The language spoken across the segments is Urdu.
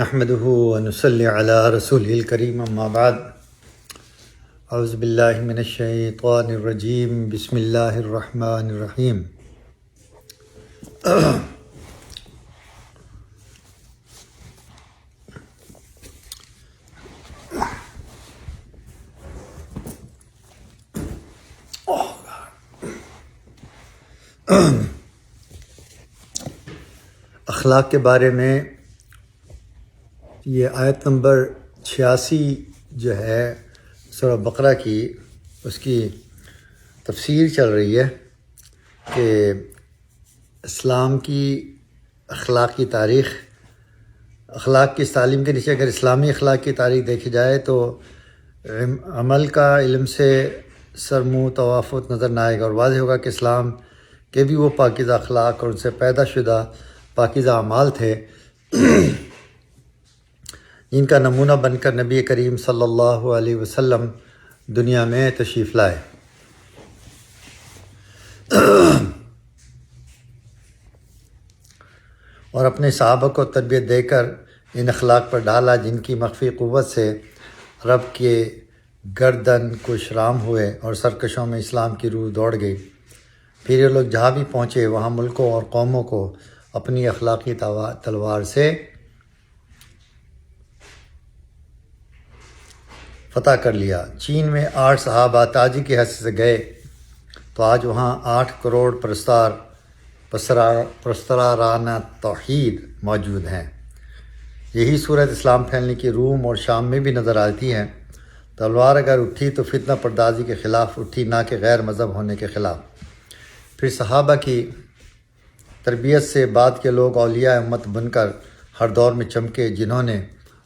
نحمده ونصلي على رسوله الكريم اما بعد اعوذ باللہ من الشیطان الرجیم بسم اللہ الرحمن الرحیم اخلاق کے بارے میں یہ آیت نمبر 86 جو ہے سورہ بقرہ کی، اس کی تفسیر چل رہی ہے کہ اسلام کی اخلاق کی تاریخ، اخلاق کی اس تعلیم کے نیچے اگر اسلامی اخلاق کی تاریخ دیکھی جائے تو عمل کا علم سے سر منہ توافت نظر نہ آئے گا، اور واضح ہوگا کہ اسلام کے بھی وہ پاکیزہ اخلاق اور ان سے پیدا شدہ پاکیزہ اعمال تھے جن کا نمونہ بن کر نبی کریم صلی اللہ علیہ وسلم دنیا میں تشریف لائے۔ اور اپنے صحابہ کو تربیت دے کر ان اخلاق پر ڈالا جن کی مخفی قوت سے عرب کے گردن کش رام ہوئے اور سرکشوں میں اسلام کی روح دوڑ گئی۔ پھر یہ لوگ جہاں بھی پہنچے وہاں ملکوں اور قوموں کو اپنی اخلاقی تلوار سے فتح کر لیا۔ چین میں 8 صحابہ تاجی کی حیثیت سے گئے تو آج وہاں 8 کروڑ پرستارانہ توحید موجود ہیں۔ یہی صورت اسلام پھیلنے کی روم اور شام میں بھی نظر آتی ہے۔ تلوار اگر اٹھی تو فتنہ پردازی کے خلاف اٹھی، نہ کہ غیر مذہب ہونے کے خلاف۔ پھر صحابہ کی تربیت سے بعد کے لوگ اولیاء امت بن کر ہر دور میں چمکے، جنہوں نے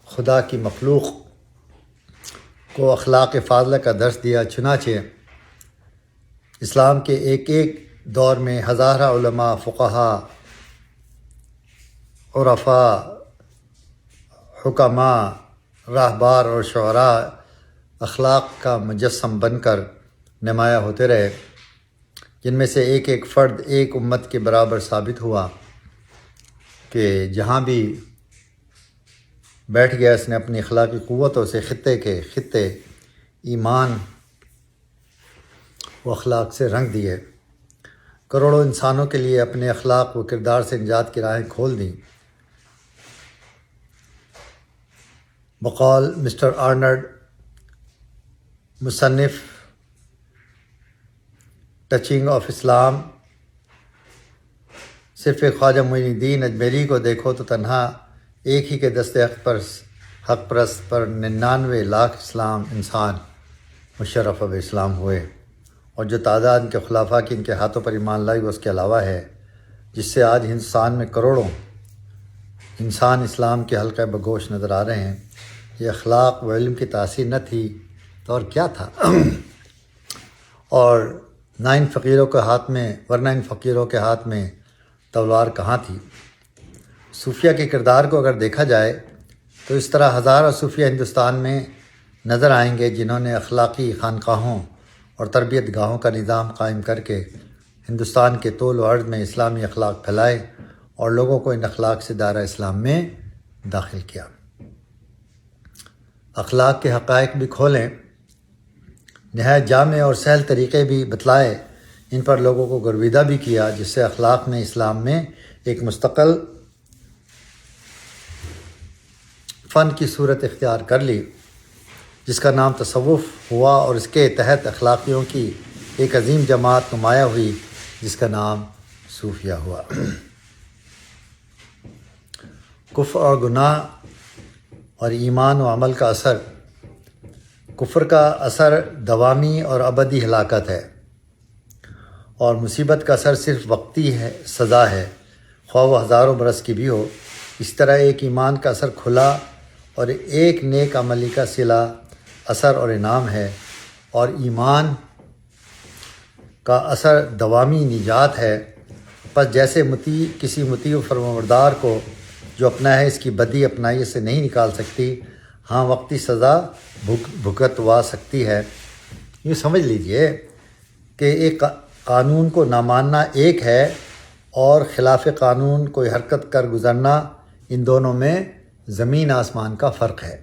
خدا کی مخلوق کو اخلاق فاضلہ کا درس دیا۔ چنانچہ اسلام کے ایک ایک دور میں ہزارہ علماء، فقہاء، عرفاء، حکماء، راہبار اور شعراء اخلاق کا مجسم بن کر نمایاں ہوتے رہے، جن میں سے ایک ایک فرد ایک امت کے برابر ثابت ہوا کہ جہاں بھی بیٹھ گیا اس نے اپنی اخلاقی قوتوں سے خطے ایمان و اخلاق سے رنگ دیے، کروڑوں انسانوں کے لیے اپنے اخلاق و کردار سے نجات کی راہیں کھول دیں۔ بقول مسٹر آرنلڈ، مصنف ٹچنگ آف اسلام، صرف خواجہ معین الدین اجمیری کو دیکھو تو تنہا ایک ہی کے دست حق پرست پر 99 لاکھ انسان مشرف اب اسلام ہوئے، اور جو تعداد ان کے خلافاء کی ان کے ہاتھوں پر ایمان لائی وہ اس کے علاوہ ہے، جس سے آج ہندوستان میں کروڑوں انسان اسلام کے حلقہ بگوش نظر آ رہے ہیں۔ یہ اخلاق و علم کی تاثیر نہ تھی تو اور کیا تھا؟ اور ان فقیروں کے ہاتھ میں تلوار کہاں تھی؟ صوفیہ کے کردار کو اگر دیکھا جائے تو اس طرح ہزاروں صوفیہ ہندوستان میں نظر آئیں گے جنہوں نے اخلاقی خانقاہوں اور تربیت گاہوں کا نظام قائم کر کے ہندوستان کے طول و عرض میں اسلامی اخلاق پھیلائے اور لوگوں کو ان اخلاق سے دائرہ اسلام میں داخل کیا۔ اخلاق کے حقائق بھی کھولیں، نہایت جامع اور سہل طریقے بھی بتلائے، ان پر لوگوں کو گرویدہ بھی کیا، جس سے اخلاق نے اسلام میں ایک مستقل فن کی صورت اختیار کر لی، جس کا نام تصوف ہوا، اور اس کے تحت اخلاقیوں کی ایک عظیم جماعت نمایاں ہوئی جس کا نام صوفیہ ہوا۔ کفر اور گناہ اور ایمان و عمل کا اثر۔ کفر کا اثر دوامی اور ابدی ہلاکت ہے، اور مصیبت کا اثر صرف وقتی ہے، سزا ہے، خواہ وہ ہزاروں برس کی بھی ہو۔ اس طرح ایک ایمان کا اثر کھلا اور ایک نیک عملی کا صلہ اثر اور انعام ہے، اور ایمان کا اثر دوامی نجات ہے۔ پس جیسے کسی مطیع و فرمانبردار کو جو اپنا ہے اس کی بدی اپنائی سے نہیں نکال سکتی، ہاں وقتی سزا بھگتوا سکتی ہے۔ یہ سمجھ لیجئے کہ ایک قانون کو نہ ماننا ایک ہے اور خلاف قانون کوئی حرکت کر گزرنا، ان دونوں میں زمین آسمان کا فرق ہے۔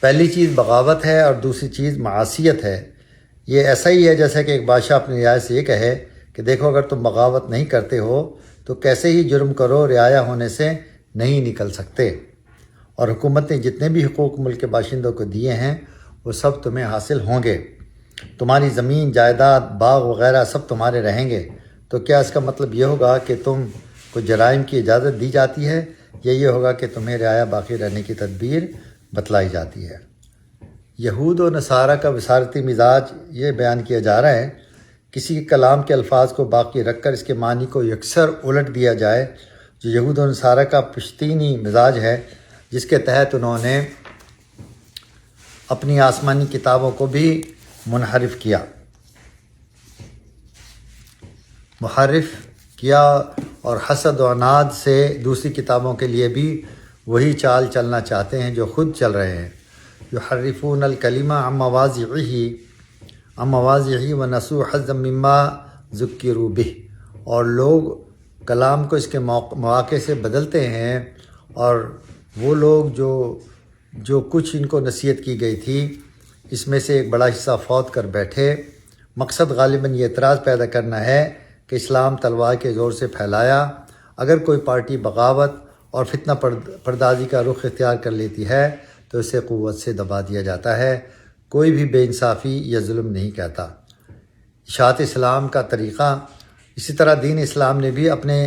پہلی چیز بغاوت ہے اور دوسری چیز معاشیت ہے۔ یہ ایسا ہی ہے جیسا کہ ایک بادشاہ اپنی رعایا سے یہ کہے کہ دیکھو اگر تم بغاوت نہیں کرتے ہو تو کیسے ہی جرم کرو رعایا ہونے سے نہیں نکل سکتے، اور حکومت نے جتنے بھی حقوق ملک کے باشندوں کو دیے ہیں وہ سب تمہیں حاصل ہوں گے، تمہاری زمین جائیداد باغ وغیرہ سب تمہارے رہیں گے۔ تو کیا اس کا مطلب یہ ہوگا کہ تم کو جرائم کی اجازت دی جاتی ہے، یا یہ ہوگا کہ تمہیں رعایا باقی رہنے کی تدبیر بتلائی جاتی ہے؟ یہود و نصارہ کا وسارتی مزاج یہ بیان کیا جا رہا ہے، کسی کلام کے الفاظ کو باقی رکھ کر اس کے معنی کو یکسر الٹ دیا جائے، جو یہود و نصارہ کا پشتینی مزاج ہے، جس کے تحت انہوں نے اپنی آسمانی کتابوں کو بھی محرف کیا اور حسد و عناد سے دوسری کتابوں کے لیے بھی وہی چال چلنا چاہتے ہیں جو خود چل رہے ہیں۔ یحرفون الکلمہ عن مواضعہ ونسوا حظا مما ذکروا بہ، اور لوگ کلام کو اس کے مواقع سے بدلتے ہیں، اور وہ لوگ جو کچھ ان کو نصیحت کی گئی تھی اس میں سے ایک بڑا حصہ فوت کر بیٹھے۔ مقصد غالباً یہ اعتراض پیدا کرنا ہے کہ اسلام تلوار کے زور سے پھیلایا، اگر کوئی پارٹی بغاوت اور فتنہ پردازی کا رخ اختیار کر لیتی ہے تو اسے قوت سے دبا دیا جاتا ہے، کوئی بھی بے انصافی یا ظلم نہیں کہتا۔ اشاعت اسلام کا طریقہ، اسی طرح دین اسلام نے بھی اپنے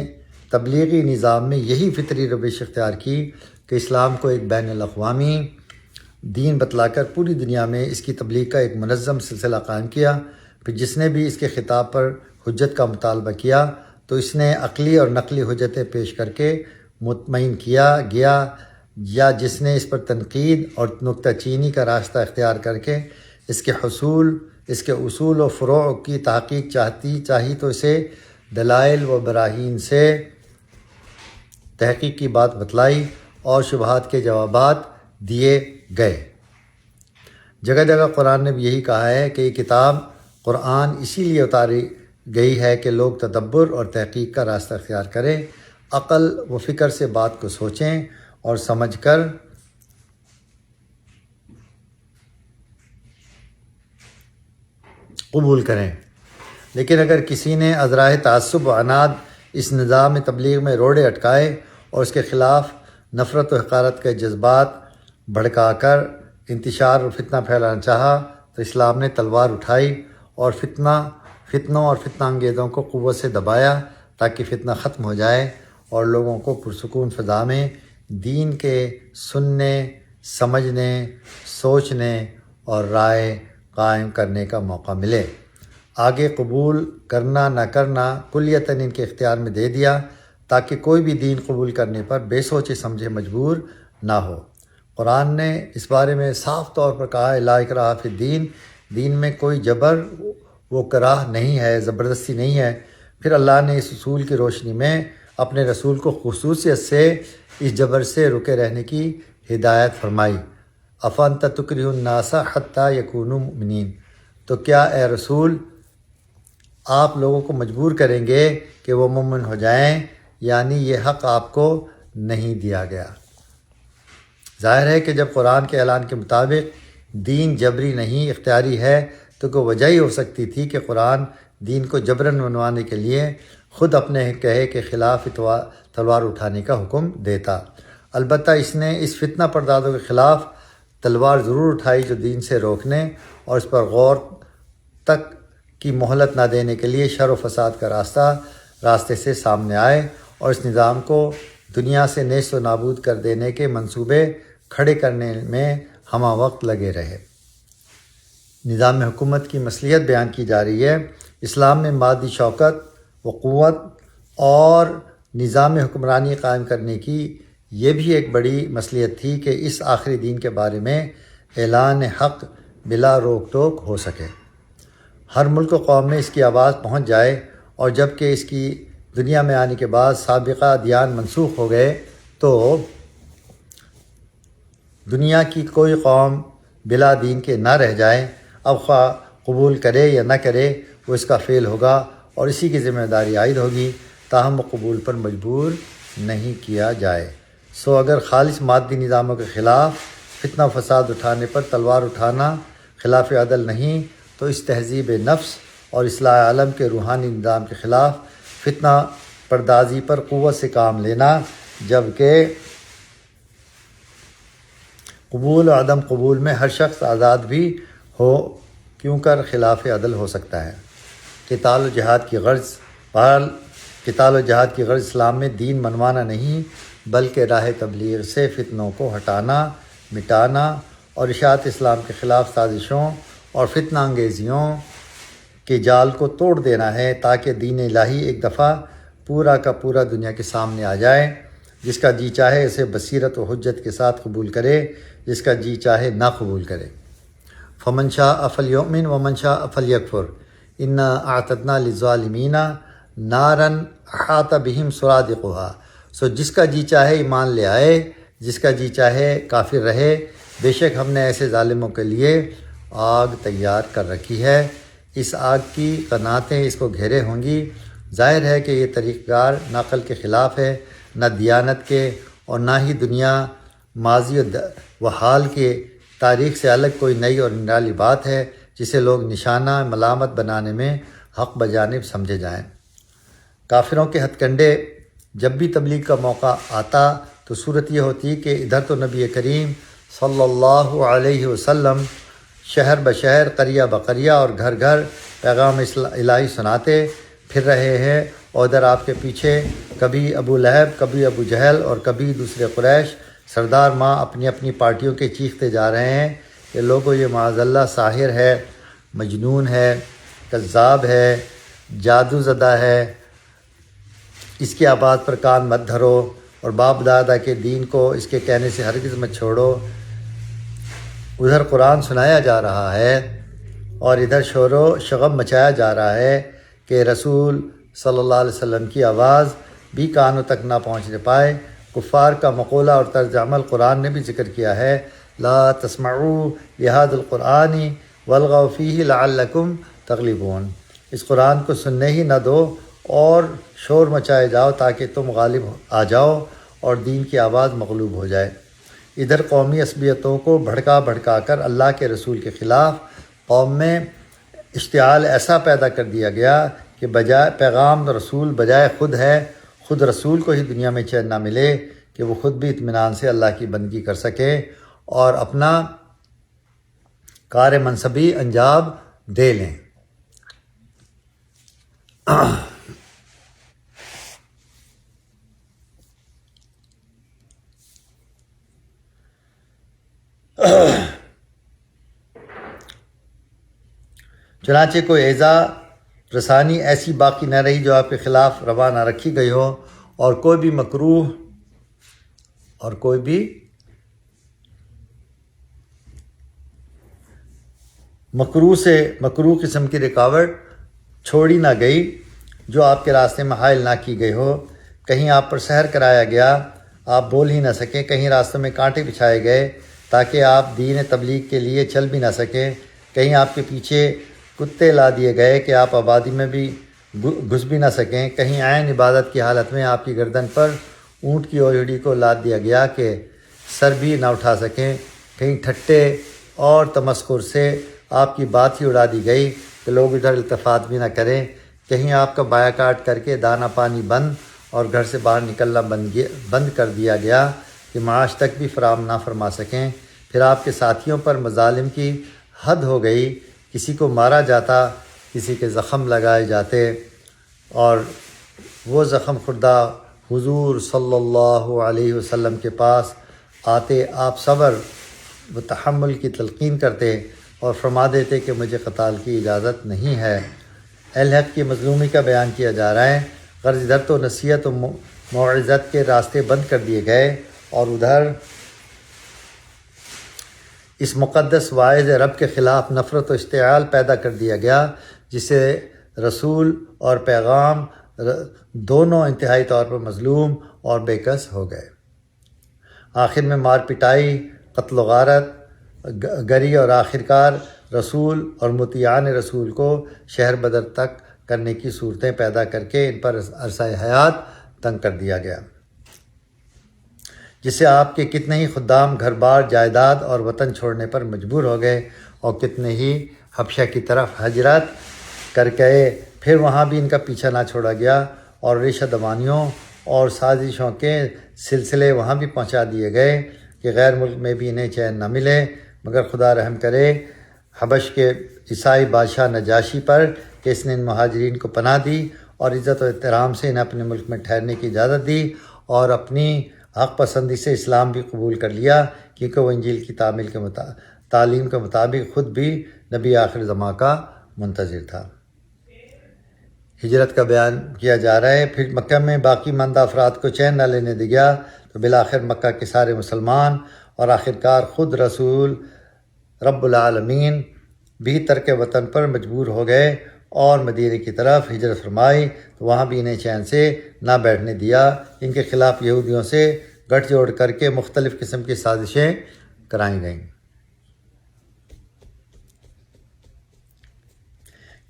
تبلیغی نظام میں یہی فطری روش اختیار کی کہ اسلام کو ایک بین الاقوامی دین بتلا کر پوری دنیا میں اس کی تبلیغ کا ایک منظم سلسلہ قائم کیا۔ پھر جس نے بھی اس کے خطاب پر حجت کا مطالبہ کیا تو اس نے عقلی اور نقلی حجتیں پیش کر کے مطمئن کیا گیا، یا جس نے اس پر تنقید اور نکتہ چینی کا راستہ اختیار کر کے اس کے اصول و فروع کی تحقیق چاہی تو اسے دلائل و براہین سے تحقیق کی بات بتلائی اور شبہات کے جوابات دیے گئے۔ جگہ جگہ قرآن نے بھی یہی کہا ہے کہ یہ کتاب قرآن اسی لیے اتاری گئی ہے کہ لوگ تدبر اور تحقیق کا راستہ اختیار کریں، عقل و فکر سے بات کو سوچیں اور سمجھ کر قبول کریں۔ لیکن اگر کسی نے ازراہ تعصب و عناد اس نظام تبلیغ میں روڑے اٹکائے اور اس کے خلاف نفرت و حقارت کے جذبات بھڑکا کر انتشار اور فتنہ پھیلانا چاہا تو اسلام نے تلوار اٹھائی اور فتنوں اور فتنہ انگیزوں کو قوت سے دبایا تاکہ فتنہ ختم ہو جائے اور لوگوں کو پرسکون فضا میں دین کے سننے، سمجھنے، سوچنے اور رائے قائم کرنے کا موقع ملے۔ آگے قبول کرنا نہ کرنا کلیتاً ان کے اختیار میں دے دیا تاکہ کوئی بھی دین قبول کرنے پر بے سوچے سمجھے مجبور نہ ہو۔ قرآن نے اس بارے میں صاف طور پر کہا ہے، لا اکراہ فی الدین، دین میں کوئی جبر و کراہ نہیں ہے، زبردستی نہیں ہے۔ پھر اللہ نے اس اصول کی روشنی میں اپنے رسول کو خصوصیت سے اس جبر سے رکے رہنے کی ہدایت فرمائی۔ افانت تکرہ الناس حتی یکونوا مؤمنین، تو کیا اے رسول آپ لوگوں کو مجبور کریں گے کہ وہ مومن ہو جائیں، یعنی یہ حق آپ کو نہیں دیا گیا۔ ظاہر ہے کہ جب قرآن کے اعلان کے مطابق دین جبری نہیں اختیاری ہے تو کوئی وجہ ہی ہو سکتی تھی کہ قرآن دین کو جبراً منوانے کے لیے خود اپنے کہے کے خلاف تلوار اٹھانے کا حکم دیتا۔ البتہ اس نے اس فتنہ پردازوں کے خلاف تلوار ضرور اٹھائی جو دین سے روکنے اور اس پر غور تک کی مہلت نہ دینے کے لیے شر و فساد کا راستے سے سامنے آئے اور اس نظام کو دنیا سے نیست و نابود کر دینے کے منصوبے کھڑے کرنے میں ہمہ وقت لگے رہے۔ نظام حکومت کی مصلحت بیان کی جا رہی ہے۔ اسلام میں مادی شوکت و قوت اور نظام حکمرانی قائم کرنے کی یہ بھی ایک بڑی مصلحت تھی کہ اس آخری دین کے بارے میں اعلان حق بلا روک ٹوک ہو سکے، ہر ملک و قوم میں اس کی آواز پہنچ جائے، اور جب کہ اس کی دنیا میں آنے کے بعد سابقہ ادیان منسوخ ہو گئے تو دنیا کی کوئی قوم بلا دین کے نہ رہ جائے۔ اب خواہ قبول کرے یا نہ کرے وہ اس کا فعل ہوگا اور اسی کی ذمہ داری عائد ہوگی، تاہم وہ قبول پر مجبور نہیں کیا جائے۔ سو اگر خالص مادی نظاموں کے خلاف فتنہ و فساد اٹھانے پر تلوار اٹھانا خلاف عدل نہیں، تو اس تہذیب نفس اور اصلاح عالم کے روحانی نظام کے خلاف فتنہ پردازی پر قوت سے کام لینا، جبکہ قبول و عدم قبول میں ہر شخص آزاد بھی ہو، کیوں کر خلاف عدل ہو سکتا ہے۔ قتال و جہاد کی غرض قتال و جہاد کی غرض اسلام میں دین منوانا نہیں، بلکہ راہ تبلیغ سے فتنوں کو ہٹانا، مٹانا اور اشاعت اسلام کے خلاف سازشوں اور فتنہ انگیزیوں کے جال کو توڑ دینا ہے، تاکہ دین الہی ایک دفعہ پورا کا پورا دنیا کے سامنے آ جائے۔ جس کا جی چاہے اسے بصیرت و حجت کے ساتھ قبول کرے، جس کا جی چاہے نہ قبول کرے۔ فمن شاء فلیؤمن ومن شاء فلیکفر انا اعتدنا للظالمین نارا احاط بہم سرادقها۔ سو جس کا جی چاہے ایمان لے آئے، جس کا جی چاہے کافر رہے، بے شک ہم نے ایسے ظالموں کے لیے آگ تیار کر رکھی ہے، اس آگ کی قناتیں اس کو گھیرے ہوں گی۔ ظاہر ہے کہ یہ طریقہ کار نہ عقل کے خلاف ہے، نہ دیانت کے، اور نہ ہی دنیا ماضی و حال کے تاریخ سے الگ کوئی نئی اور نرالی بات ہے جسے لوگ نشانہ ملامت بنانے میں حق بجانب سمجھے جائیں۔ کافروں کے ہتھ کنڈے جب بھی تبلیغ کا موقع آتا تو صورت یہ ہوتی کہ ادھر تو نبی کریم صلی اللہ علیہ وسلم شہر بشہر، قریہ بقریہ اور گھر گھر پیغام الہی سناتے پھر رہے ہیں، اور ادھر آپ کے پیچھے کبھی ابو لہب، کبھی ابو جہل اور کبھی دوسرے قریش سردار ماں اپنی اپنی پارٹیوں کے چیختے جا رہے ہیں کہ لوگوں یہ معاذ اللہ ساحر ہے، مجنون ہے، کذاب ہے، جادو زدہ ہے، اس کی آواز پر کان مت دھرو، اور باپ دادا کے دین کو اس کے کہنے سے ہرگز مت چھوڑو۔ ادھر قرآن سنایا جا رہا ہے اور ادھر شور و شغب مچایا جا رہا ہے کہ رسول صلی اللہ علیہ وسلم کی آواز بھی کانوں تک نہ پہنچنے پائے۔ کفار کا مقولہ اور طرز عمل قرآن نے بھی ذکر کیا ہے، لا تسمعوا لهذا القرآن والغوا فیہ لعلکم تغلبون۔ اس قرآن کو سننے ہی نہ دو اور شور مچائے جاؤ تاکہ تم غالب آ جاؤ اور دین کی آواز مغلوب ہو جائے۔ ادھر قومی عصبیتوں کو بھڑکا بھڑکا کر اللہ کے رسول کے خلاف قوم میں اشتعال ایسا پیدا کر دیا گیا کہ بجائے پیغام رسول بجائے خود رسول کو ہی دنیا میں چین نہ ملے کہ وہ خود بھی اطمینان سے اللہ کی بندگی کر سکے اور اپنا کار منصبی انجام دے لیں۔ چنانچہ کوئی ایذا رسانی ایسی باقی نہ رہی جو آپ کے خلاف روا نہ رکھی گئی ہو، اور کوئی بھی مکروہ قسم کی رکاوٹ چھوڑی نہ گئی جو آپ کے راستے میں حائل نہ کی گئی ہو۔ کہیں آپ پر سحر کرایا گیا، آپ بول ہی نہ سکیں، کہیں راستوں میں کانٹے بچھائے گئے تاکہ آپ دین تبلیغ کے لیے چل بھی نہ سکیں، کہیں آپ کے پیچھے کتے لا دیے گئے کہ آپ آبادی میں بھی گھس بھی نہ سکیں، کہیں عین عبادت کی حالت میں آپ کی گردن پر اونٹ کی اوجڑی کو لاد دیا گیا کہ سر بھی نہ اٹھا سکیں، کہیں ٹھٹے اور تمسخر سے آپ کی بات ہی اڑا دی گئی کہ لوگ ادھر التفات بھی نہ کریں، کہیں آپ کا بایا کاٹ کر کے دانہ پانی بند اور گھر سے باہر نکلنا بند کر دیا گیا کہ معاش تک بھی فراہم نہ فرما سکیں، پھر آپ کے ساتھیوں پر مظالم کی حد ہو گئی، کسی کو مارا جاتا، کسی کے زخم لگائے جاتے، اور وہ زخم خوردہ حضور صلی اللہ علیہ وسلم کے پاس آتے آپ صبر و تحمل کی تلقین کرتے اور فرما دیتے کہ مجھے قتال کی اجازت نہیں ہے۔ اہل حق کی مظلومی کا بیان کیا جا رہا ہے، غرض ادھر تو نصیحت و موعظت کے راستے بند کر دیے گئے اور ادھر اس مقدس واعظ رب کے خلاف نفرت و اشتعال پیدا کر دیا گیا، جس سے رسول اور پیغام دونوں انتہائی طور پر مظلوم اور بے کس ہو گئے۔ آخر میں مار پٹائی، قتل و غارت، گری اور آخرکار رسول اور مطیعان رسول کو شہر بدر تک کرنے کی صورتیں پیدا کر کے ان پر عرصہ حیات تنگ کر دیا گیا۔ جس سے آپ کے کتنے ہی خدام گھر بار جائیداد اور وطن چھوڑنے پر مجبور ہو گئے اور کتنے ہی حبشہ کی طرف ہجرت کر گئے۔ پھر وہاں بھی ان کا پیچھا نہ چھوڑا گیا اور ریشہ دوانیوں اور سازشوں کے سلسلے وہاں بھی پہنچا دیے گئے کہ غیر ملک میں بھی انہیں چین نہ ملے، مگر خدا رحم کرے حبش کے عیسائی بادشاہ نجاشی پر کہ اس نے ان مہاجرین کو پناہ دی اور عزت و احترام سے انہیں اپنے ملک میں ٹھہرنے کی اجازت دی اور اپنی حق پسندی سے اسلام بھی قبول کر لیا، کیونکہ وہ انجیل کی تعلیم کے مطابق خود بھی نبی آخر زماں کا منتظر تھا۔ ہجرت کا بیان کیا جا رہا ہے۔ پھر مکہ میں باقی ماندہ افراد کو چین نہ لینے دیا تو بالآخر مکہ کے سارے مسلمان اور آخرکار خود رسول رب العالمین بھی ترک وطن پر مجبور ہو گئے اور مدینے کی طرف ہجرت فرمائی، تو وہاں بھی انہیں چین سے نہ بیٹھنے دیا۔ ان کے خلاف یہودیوں سے گٹھ جوڑ کر کے مختلف قسم کی سازشیں کرائی گئیں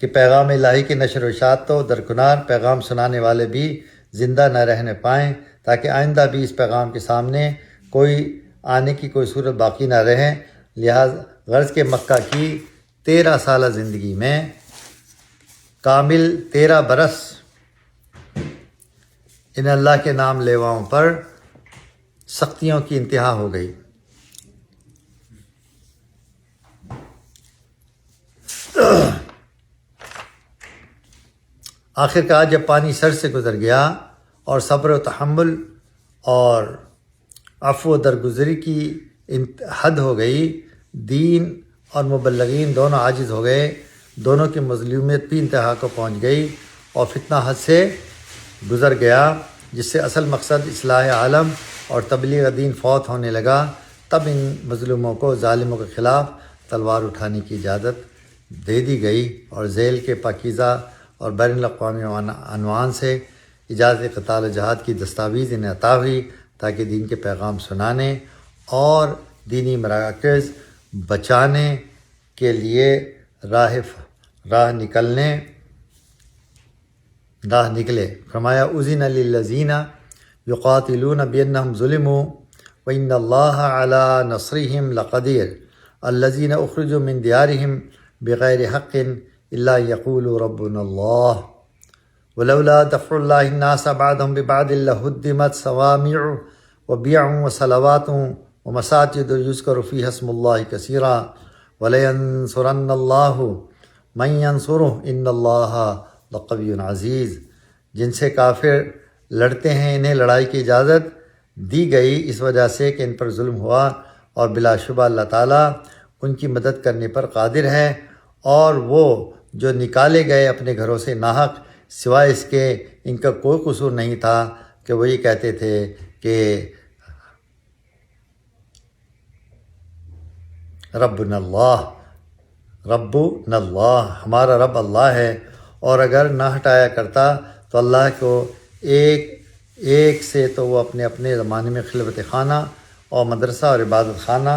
کہ پیغام الہی کی نشر و اشاعت تو درکنار، پیغام سنانے والے بھی زندہ نہ رہنے پائیں، تاکہ آئندہ بھی اس پیغام کے سامنے آنے کی کوئی صورت باقی نہ رہے۔ لہذا غرض کے مکہ کی 13 سالہ زندگی میں کامل 13 برس ان اللہ کے نام لیواؤں پر سختیوں کی انتہا ہو گئی۔ آخرکار جب پانی سر سے گزر گیا اور صبر و تحمل اور عفو و درگزری کی حد ہو گئی، دین اور مبلغین دونوں عاجز ہو گئے، دونوں کی مظلومیت بھی انتہا کو پہنچ گئی اور فتنہ حد سے گزر گیا، جس سے اصل مقصد اصلاح عالم اور تبلیغ دین فوت ہونے لگا، تب ان مظلوموں کو ظالموں کے خلاف تلوار اٹھانے کی اجازت دے دی گئی اور ذیل کے پاکیزہ اور بین الاقوامی عنوان سے اجازت قتال و جہاد کی دستاویز انہیں عطا ہوئی، تاکہ دین کے پیغام سنانے اور دینی مراکز بچانے کے لیے راہ نکلے۔ فرمایا اذن للذین یقاتلون بانہم ظلموا وان اللہ علی نصرہم لقدیر الذین اخرجوا من دیارہم بغیر حق الا یقولوا ربنا اللہ ولولا دفع اللہ الناس بعضهم ببعض لہدمت صوامع وبیع وصلوات ومساجد یذکر فیہا اسم اللہ کثیرا وَلَيَنْصُرَنَّ اللَّهُ مَنْ يَنْصُرُهُ إِنَّ اللَّهَ لَقَوِيٌّ عَزِيزٌ، جن سے کافر لڑتے ہیں انہیں لڑائی کی اجازت دی گئی اس وجہ سے کہ ان پر ظلم ہوا، اور بلا شبہ اللہ تعالیٰ ان کی مدد کرنے پر قادر ہے۔ اور وہ جو نکالے گئے اپنے گھروں سے ناحق، سوائے اس کے ان کا کوئی قصور نہیں تھا کہ وہ یہ کہتے تھے کہ ربنا اللہ، ہمارا رب اللہ ہے، اور اگر نہ ہٹایا کرتا تو اللہ کو ایک سے تو وہ اپنے زمانے میں خلوت خانہ اور مدرسہ اور عبادت خانہ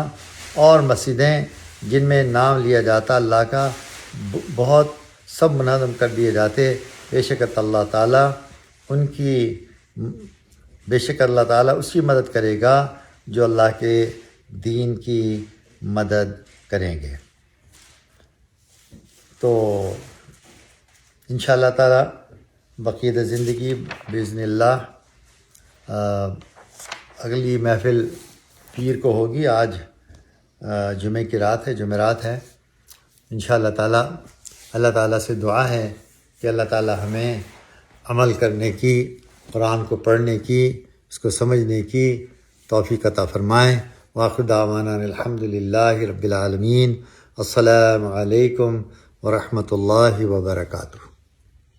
اور مسجدیں جن میں نام لیا جاتا اللہ کا بہت سب منظم کر دیے جاتے۔ بے شک اللہ تعالیٰ اس کی مدد کرے گا جو اللہ کے دین کی مدد کریں گے۔ تو انشاءاللہ تعالیٰ بقیہ زندگی باذن اللہ اگلی محفل پیر کو ہوگی، آج جمعہ کی رات ہے، جمعرات ہے۔ انشاءاللہ تعالیٰ اللہ تعالیٰ سے دعا ہے کہ اللہ تعالیٰ ہمیں عمل کرنے کی، قرآن کو پڑھنے کی، اس کو سمجھنے کی توفیق عطا فرمائیں۔ وآخر دعوانا الحمد للہ رب العالمین۔ السلام علیکم ورحمۃ اللہ وبرکاتہ۔